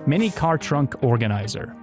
Mini Car Trunk Organizer.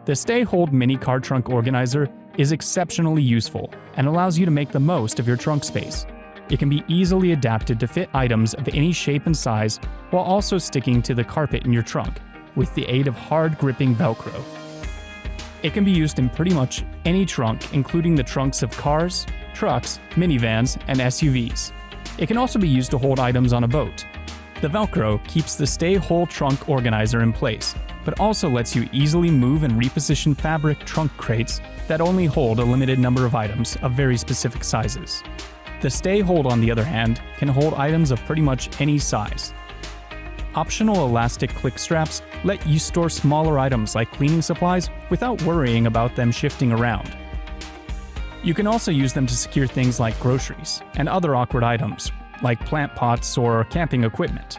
The Stay-Hold Mini Car Trunk Organizer is exceptionally useful and allows you to make the most of your trunk space. It can be easily adapted to fit items of any shape and size while also sticking to the carpet in your trunk with the aid of hard-gripping Velcro. It can be used in pretty much any trunk, including the trunks of cars, trucks, minivans, and SUVs. It can also be used to hold items on a boat. The Velcro keeps the Stay-Hold Trunk Organizer in place, but also lets you easily move and reposition fabric trunk crates that only hold a limited number of items of very specific sizes. The Stay-Hold, on the other hand, can hold items of pretty much any size. Optional elastic click straps let you store smaller items like cleaning supplies without worrying about them shifting around. You can also use them to secure things like groceries and other awkward items, like plant pots or camping equipment.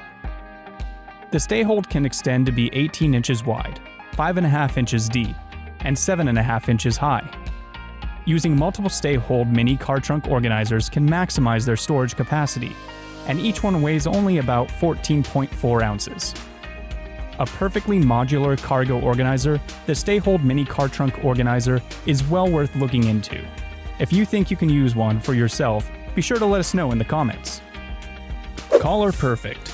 The Stay-Hold can extend to be 18 inches wide, 5.5 inches deep, and 7.5 inches high. Using multiple Stay-Hold mini car trunk organizers can maximize their storage capacity, and each one weighs only about 14.4 ounces. A perfectly modular cargo organizer, the Stay-Hold mini car trunk organizer is well worth looking into. If you think you can use one for yourself, be sure to let us know in the comments. Collar Perfect.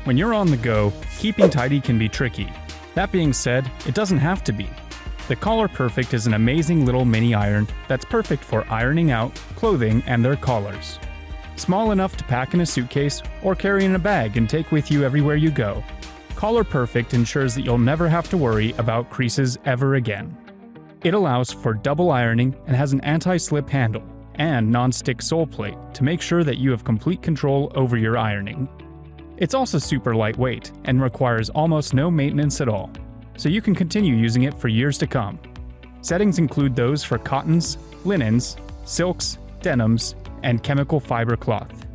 When you're on the go, keeping tidy can be tricky. That being said, it doesn't have to be. The Collar Perfect is an amazing little mini iron that's perfect for ironing out clothing and their collars. Small enough to pack in a suitcase or carry in a bag and take with you everywhere you go, Collar Perfect ensures that you'll never have to worry about creases ever again. It allows for double ironing and has an anti-slip handle and non-stick sole plate to make sure that you have complete control over your ironing. It's also super lightweight and requires almost no maintenance at all, so you can continue using it for years to come. Settings include those for cottons, linens, silks, denims, and chemical fiber cloth.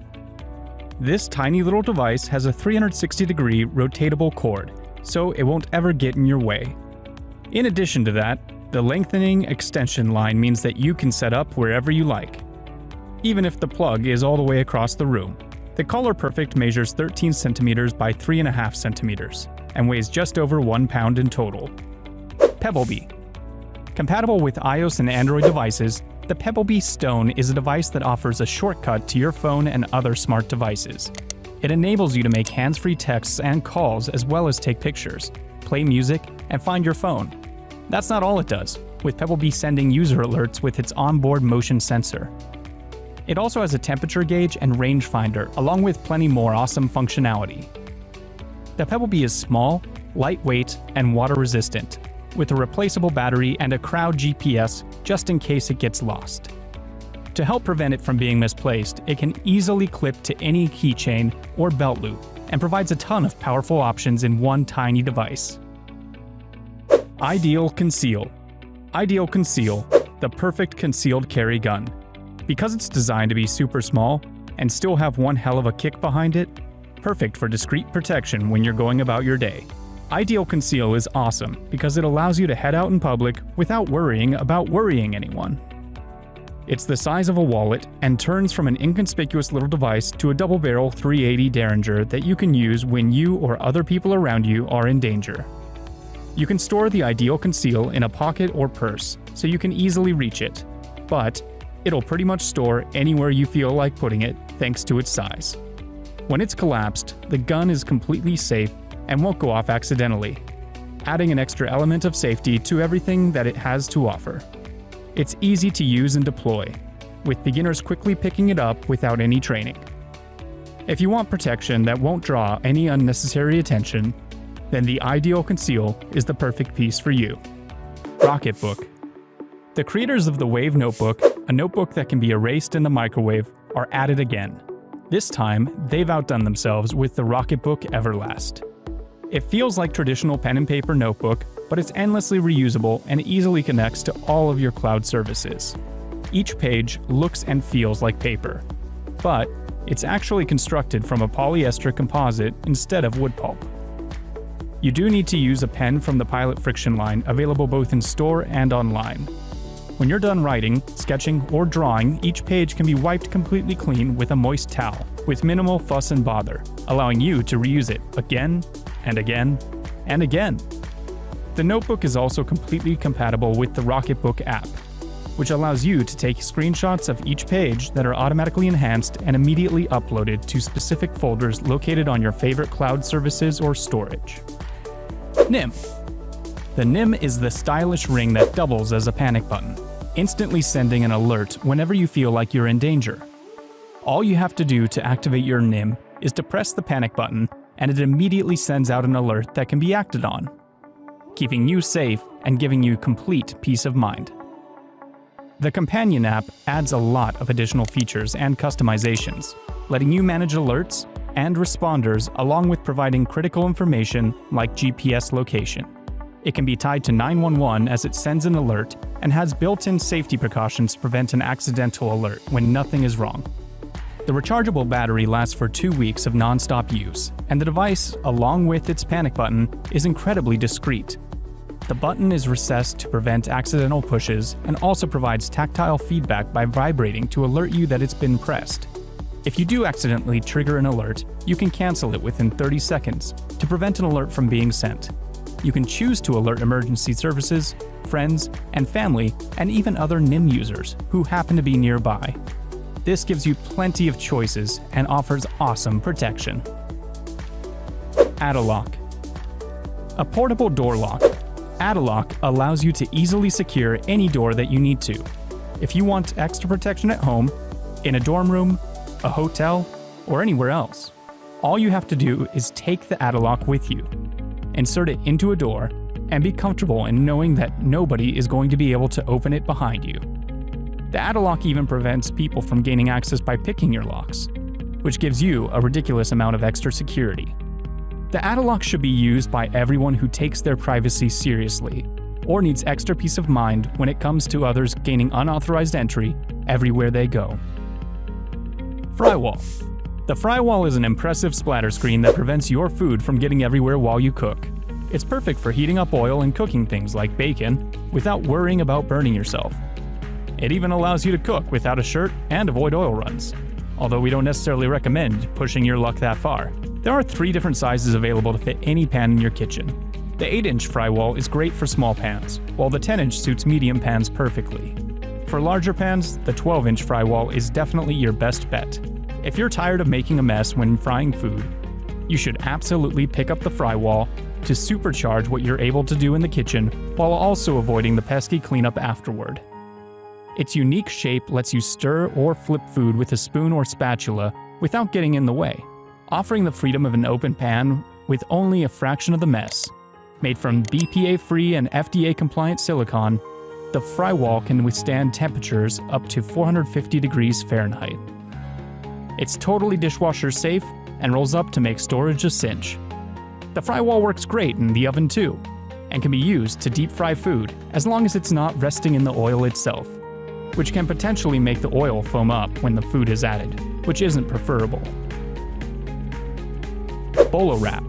This tiny little device has a 360-degree rotatable cord, so it won't ever get in your way. In addition to that, the lengthening extension line means that you can set up wherever you like, even if the plug is all the way across the room. The Collar Perfect measures 13 centimeters by 3.5 centimeters and weighs just over 1 pound in total. Pebblebee. Compatible with iOS and Android devices, the Pebblebee Stone is a device that offers a shortcut to your phone and other smart devices. It enables you to make hands-free texts and calls as well as take pictures, play music, and find your phone. That's not all it does, with Pebblebee sending user alerts with its onboard motion sensor. It also has a temperature gauge and rangefinder, along with plenty more awesome functionality. The Pebblebee is small, lightweight, and water-resistant, with a replaceable battery and a crowd GPS just in case it gets lost. To help prevent it from being misplaced, it can easily clip to any keychain or belt loop and provides a ton of powerful options in one tiny device. Ideal Conceal. Ideal Conceal, the perfect concealed carry gun. Because it's designed to be super small and still have one hell of a kick behind it, perfect for discreet protection when you're going about your day. Ideal Conceal is awesome because it allows you to head out in public without worrying about worrying anyone. It's the size of a wallet and turns from an inconspicuous little device to a double-barrel 380 Derringer that you can use when you or other people around you are in danger. You can store the Ideal Conceal in a pocket or purse, so you can easily reach it, but it'll pretty much store anywhere you feel like putting it thanks to its size. When it's collapsed, the gun is completely safe and won't go off accidentally, adding an extra element of safety to everything that it has to offer. It's easy to use and deploy, with beginners quickly picking it up without any training. If you want protection that won't draw any unnecessary attention, then the Ideal Conceal is the perfect piece for you. Rocketbook. The creators of the Wave Notebook, a notebook that can be erased in the microwave, are at it again. This time, they've outdone themselves with the Rocketbook Everlast. It feels like traditional pen and paper notebook, but it's endlessly reusable and easily connects to all of your cloud services. Each page looks and feels like paper, but it's actually constructed from a polyester composite instead of wood pulp. You do need to use a pen from the Pilot Friction line, available both in store and online. When you're done writing, sketching, or drawing, each page can be wiped completely clean with a moist towel, with minimal fuss and bother, allowing you to reuse it again and again and again. The notebook is also completely compatible with the Rocketbook app, which allows you to take screenshots of each page that are automatically enhanced and immediately uploaded to specific folders located on your favorite cloud services or storage. Nim. The Nim is the stylish ring that doubles as a panic button, instantly sending an alert whenever you feel like you're in danger. All you have to do to activate your Nim is to press the panic button, and it immediately sends out an alert that can be acted on, keeping you safe and giving you complete peace of mind. The companion app adds a lot of additional features and customizations, letting you manage alerts and responders along with providing critical information like GPS location. It can be tied to 911 as it sends an alert and has built-in safety precautions to prevent an accidental alert when nothing is wrong. The rechargeable battery lasts for 2 weeks of non-stop use, and the device, along with its panic button, is incredibly discreet. The button is recessed to prevent accidental pushes and also provides tactile feedback by vibrating to alert you that it's been pressed. If you do accidentally trigger an alert, you can cancel it within 30 seconds to prevent an alert from being sent. You can choose to alert emergency services, friends, and family, and even other Nim users who happen to be nearby. This gives you plenty of choices and offers awesome protection. Aliexpress. A portable door lock. Aliexpress allows you to easily secure any door that you need to. If you want extra protection at home, in a dorm room, a hotel, or anywhere else, all you have to do is take the Aliexpress with you, insert it into a door, and be comfortable in knowing that nobody is going to be able to open it behind you. The Aliexpress even prevents people from gaining access by picking your locks, which gives you a ridiculous amount of extra security. The Aliexpress should be used by everyone who takes their privacy seriously, or needs extra peace of mind when it comes to others gaining unauthorized entry everywhere they go. Frywall. The Frywall is an impressive splatter screen that prevents your food from getting everywhere while you cook. It's perfect for heating up oil and cooking things like bacon without worrying about burning yourself. It even allows you to cook without a shirt and avoid oil runs, although we don't necessarily recommend pushing your luck that far. There are 3 different sizes available to fit any pan in your kitchen. The 8-inch Frywall is great for small pans, while the 10-inch suits medium pans perfectly. For larger pans, the 12-inch Frywall is definitely your best bet. If you're tired of making a mess when frying food, you should absolutely pick up the Frywall to supercharge what you're able to do in the kitchen while also avoiding the pesky cleanup afterward. Its unique shape lets you stir or flip food with a spoon or spatula without getting in the way, offering the freedom of an open pan with only a fraction of the mess. Made from BPA-free and FDA-compliant silicone, the Frywall can withstand temperatures up to 450 degrees Fahrenheit. It's totally dishwasher safe and rolls up to make storage a cinch. The Frywall works great in the oven too, and can be used to deep fry food as long as it's not resting in the oil itself, which can potentially make the oil foam up when the food is added, which isn't preferable. Bolo Wrap.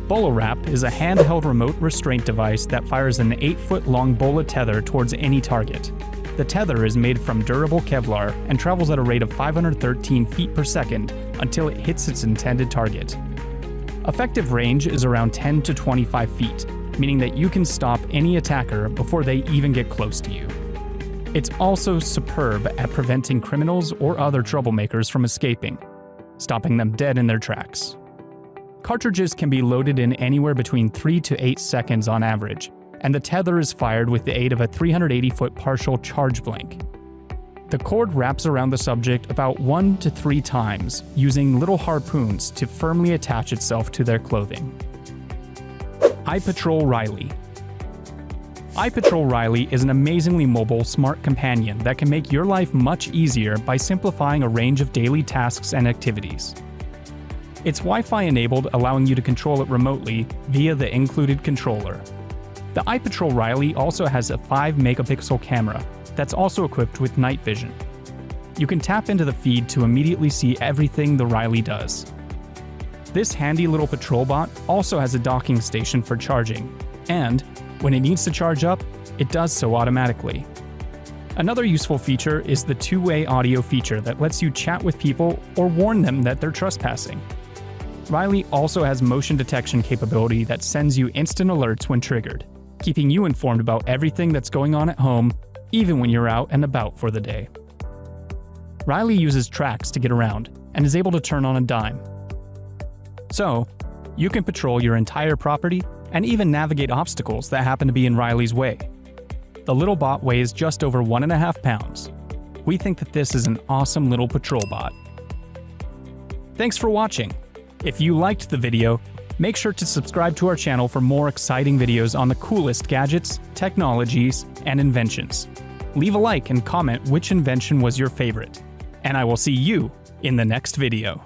Bolo Wrap is a handheld remote restraint device that fires an 8-foot-long bola tether towards any target. The tether is made from durable Kevlar and travels at a rate of 513 feet per second until it hits its intended target. Effective range is around 10 to 25 feet, meaning that you can stop any attacker before they even get close to you. It's also superb at preventing criminals or other troublemakers from escaping, stopping them dead in their tracks. Cartridges can be loaded in anywhere between 3 to 8 seconds on average, and the tether is fired with the aid of a 380-foot partial charge blank. The cord wraps around the subject about 1 to 3 times, using little harpoons to firmly attach itself to their clothing. iPatrol Riley. iPatrol Riley is an amazingly mobile, smart companion that can make your life much easier by simplifying a range of daily tasks and activities. It's Wi-Fi enabled, allowing you to control it remotely via the included controller. The iPatrol Riley also has a 5-megapixel camera that's also equipped with night vision. You can tap into the feed to immediately see everything the Riley does. This handy little patrol bot also has a docking station for charging, and when it needs to charge up, it does so automatically. Another useful feature is the 2-way audio feature that lets you chat with people or warn them that they're trespassing. Riley also has motion detection capability that sends you instant alerts when triggered, keeping you informed about everything that's going on at home, even when you're out and about for the day. Riley uses tracks to get around and is able to turn on a dime. So, you can patrol your entire property and even navigate obstacles that happen to be in Riley's way. The little bot weighs just over 1.5 pounds. We think that this is an awesome little patrol bot. Thanks for watching. If you liked the video, make sure to subscribe to our channel for more exciting videos on the coolest gadgets, technologies, and inventions. Leave a like and comment which invention was your favorite. And I will see you in the next video.